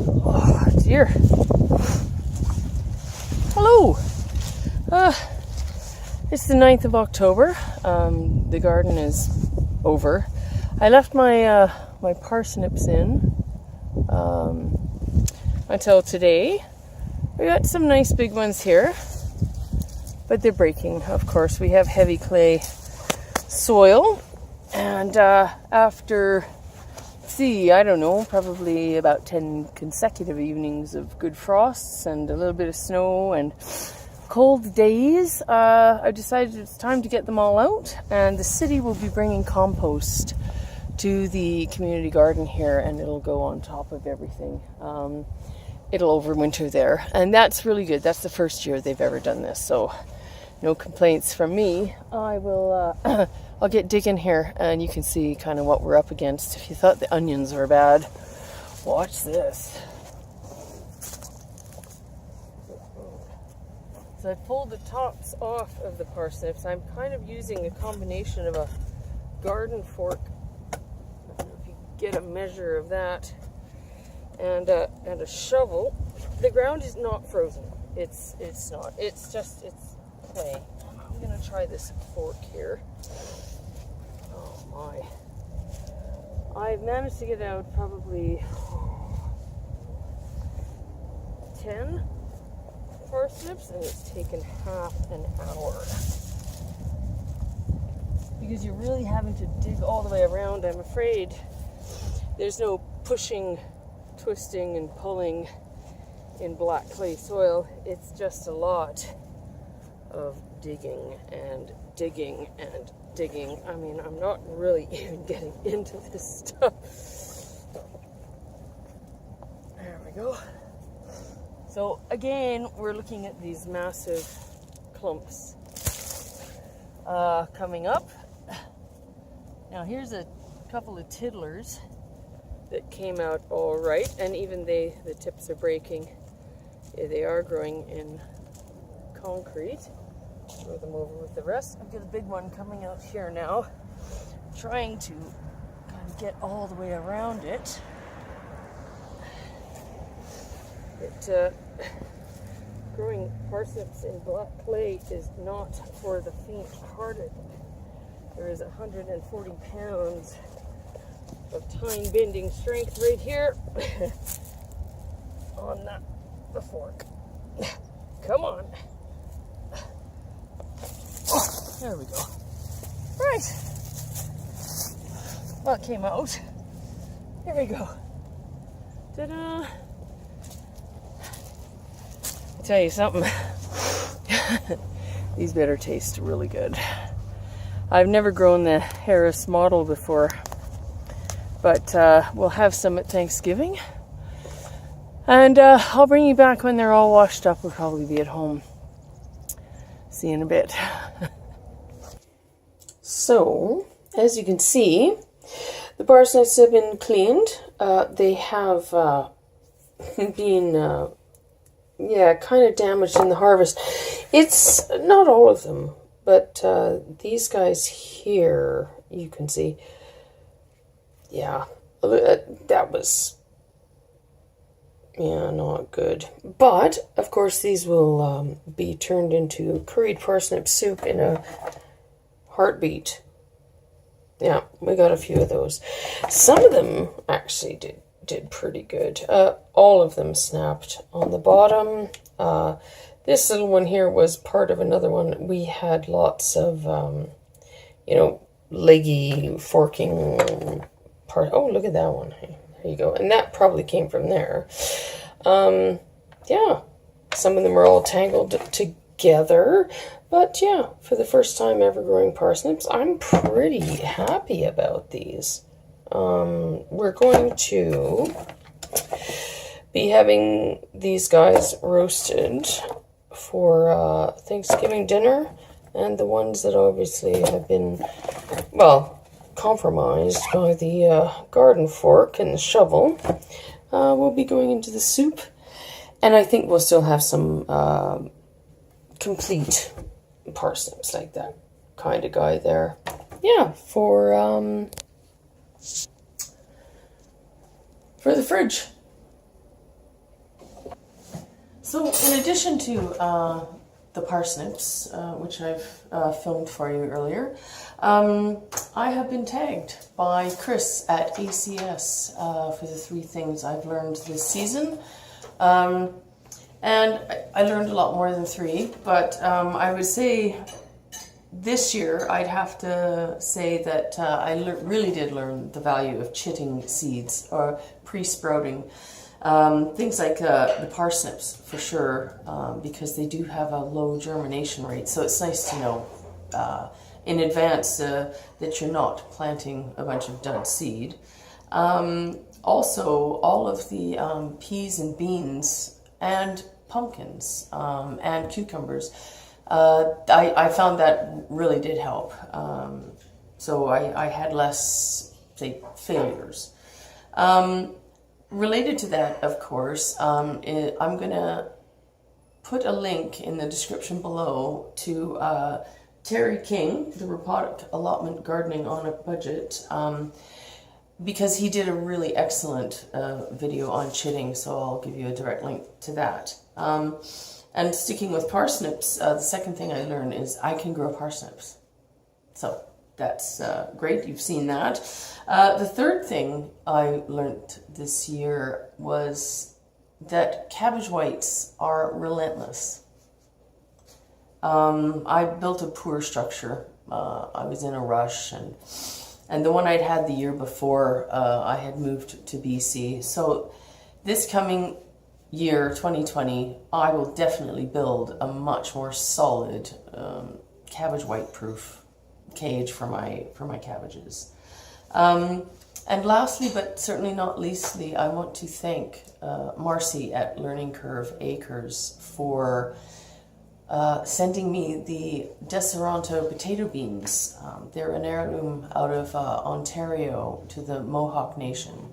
Oh, dear. Hello. It's the 9th of October. The garden is over. I left my my parsnips in until today. We got some nice big ones here, but they're breaking, of course. We have heavy clay soil, and after, I don't know, probably about 10 consecutive evenings of good frosts and a little bit of snow and cold days, I decided it's time to get them all out, and the city will be bringing compost to the community garden here, and it'll go on top of everything. It'll overwinter there, and that's really good. That's the first year they've ever done this, so no complaints from me. I will I'll get digging here, and you can see kind of what we're up against. If you thought the onions were bad, watch this. So I pulled the tops off of the parsnips. I'm kind of using a combination of a garden fork, I don't know if you get a measure of that, and a shovel. The ground is not frozen. It's not. It's clay. I'm gonna try this fork here. Oh my! I've managed to get out probably 10 parsnips, and it's taken half an hour because you're really having to dig all the way around. I'm afraid there's no pushing, twisting, and pulling in black clay soil. It's just a lot of digging and digging and digging. I mean, I'm not really even getting into this stuff. There we go. So again, we're looking at these massive clumps coming up. Now here's a couple of tiddlers that came out all right, and even the tips are breaking. Yeah, they are growing in concrete. Throw them over with the rest. I've got a big one coming out here now, trying to kind of get all the way around it. Growing parsnips in black clay is not for the faint-hearted. There is 140 pounds of time-bending strength right here on the fork. Come on. Oh, there we go. Right. Well, it came out. Here we go. Ta-da! I'll tell you something. These better taste really good. I've never grown the Harris model before, but we'll have some at Thanksgiving. And I'll bring you back when they're all washed up. We'll probably be at home. See you in a bit. So, as you can see, the parsnips have been cleaned. They have been, kind of damaged in the harvest. It's not all of them, but these guys here, you can see, that was, not good. But, of course, these will be turned into curried parsnip soup in a heartbeat. Yeah, we got a few of those. Some of them actually did pretty good. All of them snapped on the bottom. This little one here was part of another one. We had lots of, leggy forking part. Oh, look at that one. There you go. And that probably came from there. Some of them are all tangled together. But yeah, for the first time ever growing parsnips, I'm pretty happy about these. We're going to be having these guys roasted for Thanksgiving dinner, and the ones that obviously have been, compromised by the garden fork and the shovel will be going into the soup, and I think we'll still have some complete parsnips, like that kind of guy there. Yeah, for the fridge. So in addition to the parsnips, which I've filmed for you earlier, I have been tagged by Chris at ACS for the 3 things I've learned this season. And I learned a lot more than 3, but I would say this year I'd have to say that I really did learn the value of chitting seeds or pre-sprouting. Things like the parsnips, for sure, because they do have a low germination rate. So it's nice to know in advance that you're not planting a bunch of dud seed. Also, all of the peas and beans and pumpkins and cucumbers, I found that really did help. So I had less, say, failures. Related to that, of course, I'm going to put a link in the description below to Terry King, the Robotic Allotment Gardening on a Budget, because he did a really excellent video on chitting, so I'll give you a direct link to that. And sticking with parsnips, the second thing I learned is I can grow parsnips. So that's great, you've seen that. The third thing I learned this year was that cabbage whites are relentless. I built a poor structure. I was in a rush, and the one I'd had the year before, I had moved to BC. So this coming year, 2020, I will definitely build a much more solid cabbage white proof cage for my cabbages. And lastly, but certainly not leastly, I want to thank Marcy at Learning Curve Acres for sending me the Deseronto potato beans. They're an heirloom out of Ontario to the Mohawk Nation.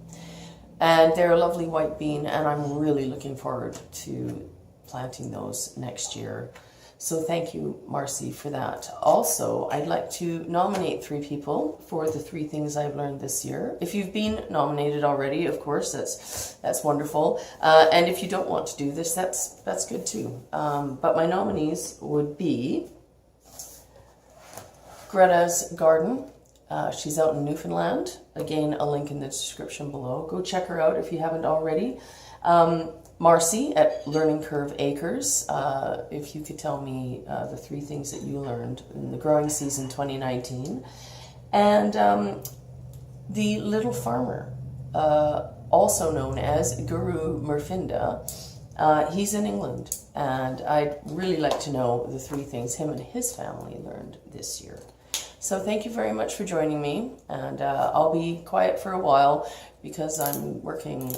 And they're a lovely white bean, and I'm really looking forward to planting those next year. So thank you, Marcy, for that. Also, I'd like to nominate 3 people for the 3 things I've learned this year. If you've been nominated already, of course, that's wonderful. And if you don't want to do this, that's good too. But my nominees would be Greta's Garden. She's out in Newfoundland. Again, a link in the description below. Go check her out if you haven't already. Marcy at Learning Curve Acres, if you could tell me the 3 things that you learned in the growing season 2019. And the Little Farmer, also known as Guru Murfinda, he's in England, and I'd really like to know the 3 things him and his family learned this year. So thank you very much for joining me, and I'll be quiet for a while because I'm working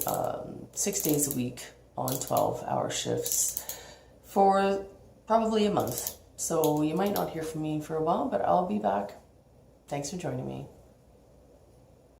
6 days a week on 12-hour shifts for probably a month. So you might not hear from me for a while, but I'll be back. Thanks for joining me.